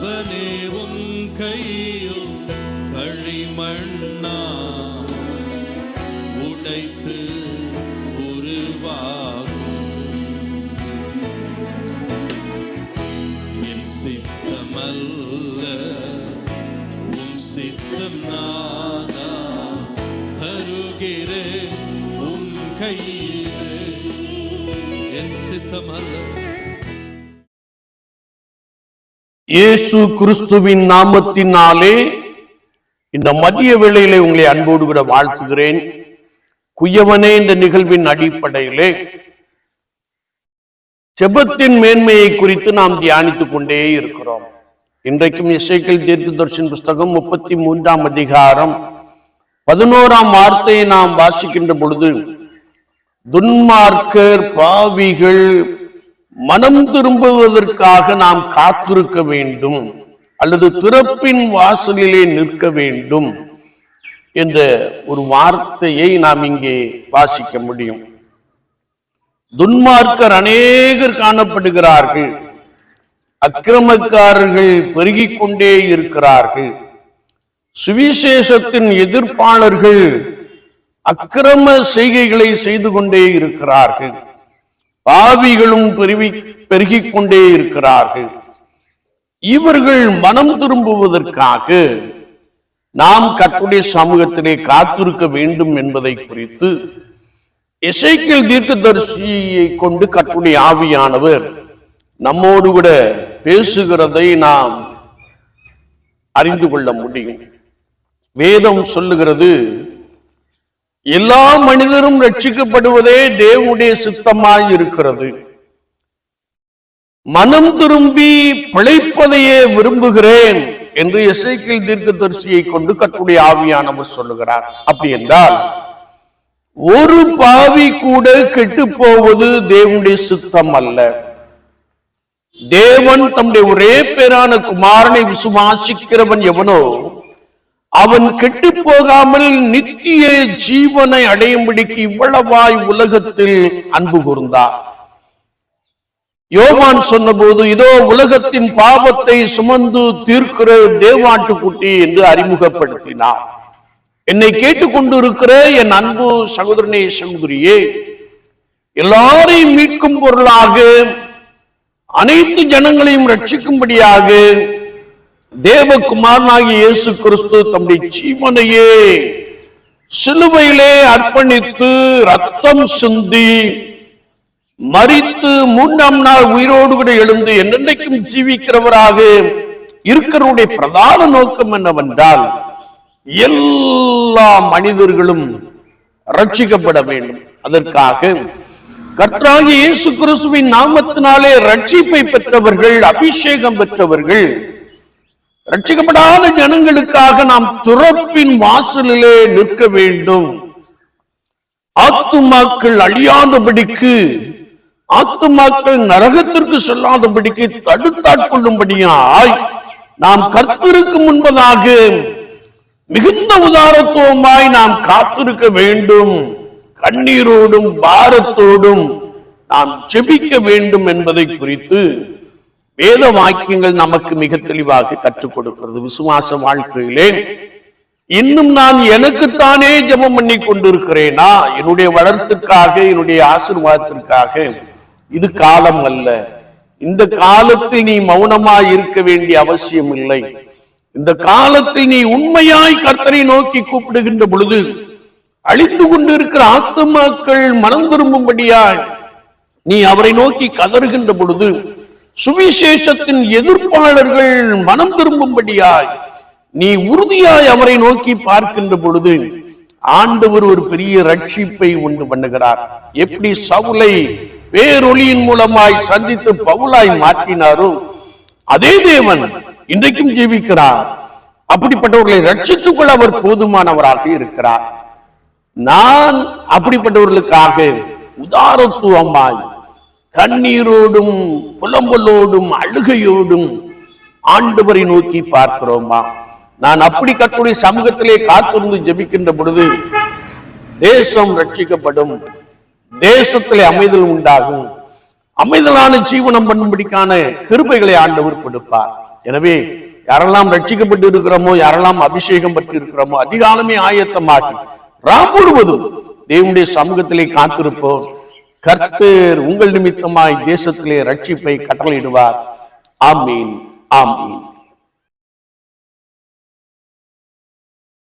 அவனே உன் கையில் களிமண்ணா உடைத்து உருவாகும். என் சித்தமல்ல உன் சித்தம் நானா தருகிறேன் உன் கையிலே. என் சித்தமல்ல. இயேசு கிறிஸ்துவின் நாமத்தினாலே இந்த மதிய வேளையிலே உங்களை அன்போடு கூட வாழ்த்துகிறேன். குயவனே இந்த நிகழ்வின் அடிப்படையிலே ஜெபத்தின் மேன்மையை குறித்து நாம் தியானித்துக் கொண்டே இருக்கிறோம். இன்றைக்கும் எசேக்கியேல் தீர்க்கதரிசியின் புஸ்தகம் 33ஆம் அதிகாரம் 11ஆம் வார்த்தையை நாம் வாசிக்கின்ற பொழுது, துன்மார்க்கர் பாவிகள் மனம் திரும்புவதற்காக நாம் காத்திருக்க வேண்டும் அல்லது திறப்பின் வாசலிலே நிற்க வேண்டும் என்ற ஒரு வார்த்தையை நாம் இங்கே வாசிக்க முடியும். துன்மார்க்கர் அநேகர் காணப்படுகிறார்கள், அக்கிரமக்காரர்கள் பெருகிக் கொண்டே இருக்கிறார்கள், சுவிசேஷத்தின் எதிர்ப்பாளர்கள் அக்கிரம செய்கைகளை செய்து கொண்டே இருக்கிறார்கள், பாவிகளும் பெருகிக் கொண்டே இருக்கிறார்கள். இவர்கள் மனம் திரும்புவதற்காக நாம் கர்த்தருடைய சமூகத்திலே காத்திருக்க வேண்டும் என்பதை குறித்து எசேக்கியேல் தீர்க்கதரிசியை கொண்டு கர்த்தருடைய ஆவியானவர் நம்மோடு கூட பேசுகிறதை நாம் அறிந்து கொள்ள முடியும். வேதம் சொல்லுகிறது, எல்லா மனிதரும் ரட்சிக்கப்படுவதே தேவனுடைய சித்தமாய் இருக்கிறது, மனம் திரும்பி பிழைப்பதையே விரும்புகிறேன் என்று எசேக்கியேல் தீர்க்கதரிசியை கொண்டு கர்த்தருடைய ஆவியானவர் சொல்லுகிறார். அப்படி என்றால் ஒரு பாவி கூட கெட்டு போவது தேவனுடைய சித்தம் அல்ல. தேவன் தம்முடைய ஒரே பேரான குமாரனை விசுவாசிக்கிறவன் எவனோ அவன் கெட்டு போகாமல் நித்திய ஜீவனை அடையும்படிக்கு இவ்வளவாய் உலகத்தில் அன்பு கூர்ந்தார். யோவான் சொன்னபோது, இதோ உலகத்தின் பாவத்தை சுமந்து தீர்க்கிற தேவாட்டுக்குட்டி என்று அறிமுகப்படுத்தினார். என்னை கேட்டுக்கொண்டு இருக்கிற என் அன்பு சகோதரனே சகோதரியே, எல்லாரையும் மீட்கும் பொருளாக அனைத்து ஜனங்களையும் ரட்சிக்கும்படியாக தேவகுமாரனாகிய இயேசு கிறிஸ்து தம்முடைய ஜீவனையே சிலுவையிலே அர்ப்பணித்து ரத்தம் சிந்தி மரித்து 3ஆம் நாள் உயிரோடு கூட எழுந்து என்னென்றைக்கும் ஜீவிக்கிறவராக இருக்கிறவருடைய பிரதான நோக்கம் என்னவென்றால் எல்லா மனிதர்களும் ரட்சிக்கப்பட வேண்டும். அதற்காக கர்த்தராகிய இயேசு கிறிஸ்துவின் நாமத்தினாலே ரட்சிப்பை பெற்றவர்கள், அபிஷேகம் பெற்றவர்கள், ரட்சிக்கப்படாத ஜனங்களுக்காக நாம் துறப்பின் வாசலிலே நிற்க வேண்டும். ஆத்துமாக்கள் அழியாதபடிக்கு, ஆத்துமாக்கள் நரகத்திற்கு செல்லாதபடிக்கு தடுத்தாட்கொள்ளும்படியாய் நாம் கர்த்தருக்கு முன்பதாக மிகுந்த உதாரத்துவமாய் நாம் காத்திருக்க வேண்டும். கண்ணீரோடும் பாரத்தோடும் நாம் ஜெபிக்க வேண்டும் என்பதை குறித்து வேத வாக்கியங்கள் நமக்கு மிக தெளிவாக கற்றுக் கொடுக்கிறது. விசுவாச வாழ்க்கையிலே இன்னும் நான் எனக்குத்தானே ஜெபம் பண்ணி கொண்டிருக்கிறேனா? என்னுடைய வளர்ச்சிக்காக, என்னுடைய ஆசீர்வாதத்திற்காக? இது காலம் அல்ல. இந்த காலத்தில் நீ மௌனமாய் இருக்க வேண்டிய அவசியம் இல்லை. இந்த காலத்தில் நீ உண்மையாய் கர்த்தரை நோக்கி கூப்பிடுகின்ற பொழுது அழிந்து கொண்டிருக்கிற ஆத்துமாக்கள் மனம் திரும்பும்படியாய் நீ அவரை நோக்கி கதறுகின்ற பொழுது, சுவிசேஷத்தின் எதிர்ப்பாளர்கள் மனம் திரும்பும்படியாய் நீ உறுதியாய் அவரை நோக்கி பார்க்கின்ற பொழுது ஆண்டவர் ஒரு பெரிய ரட்சிப்பை உண்டு பண்ணுகிறார். எப்படி சவுலை வேறொளியின் மூலமாய் சந்தித்து பவுலாய் மாற்றினாரோ அதே தேவன் இன்றைக்கும் ஜீவிக்கிறார். அப்படிப்பட்டவர்களை ரட்சித்துக் கொள்ள அவர் போதுமானவராக இருக்கிறார். நான் அப்படிப்பட்டவர்களுக்காக உதாரத்துவமாய் கண்ணீரோடும் புலம்பலோடும் அழுகையோடும் ஆண்டவரை நோக்கி பார்க்கிறோமா? நான் அப்படி கர்த்தருடைய சமூகத்திலே காத்திருந்து ஜெபிக்கின்ற பொழுது தேசம் ரட்சிக்கப்படும், தேசத்திலே அமைதல் உண்டாகும், அமைதலான ஜீவனம் பண்ணும்படிக்கான கிருபைகளை ஆண்டவர் கொடுப்பார். எனவே யாரெல்லாம் ரட்சிக்கப்பட்டு இருக்கிறோமோ, யாரெல்லாம் அபிஷேகம் பற்றி இருக்கிறோமோ, அதிகாலமே ஆயத்தமாகி ராம் முழுவதும் தேவனுடைய சமூகத்திலே காத்திருப்போம். கர்த்தர் உங்கள் நிமித்தமாய் தேசத்திலே ரட்சிப்பை கட்டளையிடுவார். ஆமீன், ஆமீன்.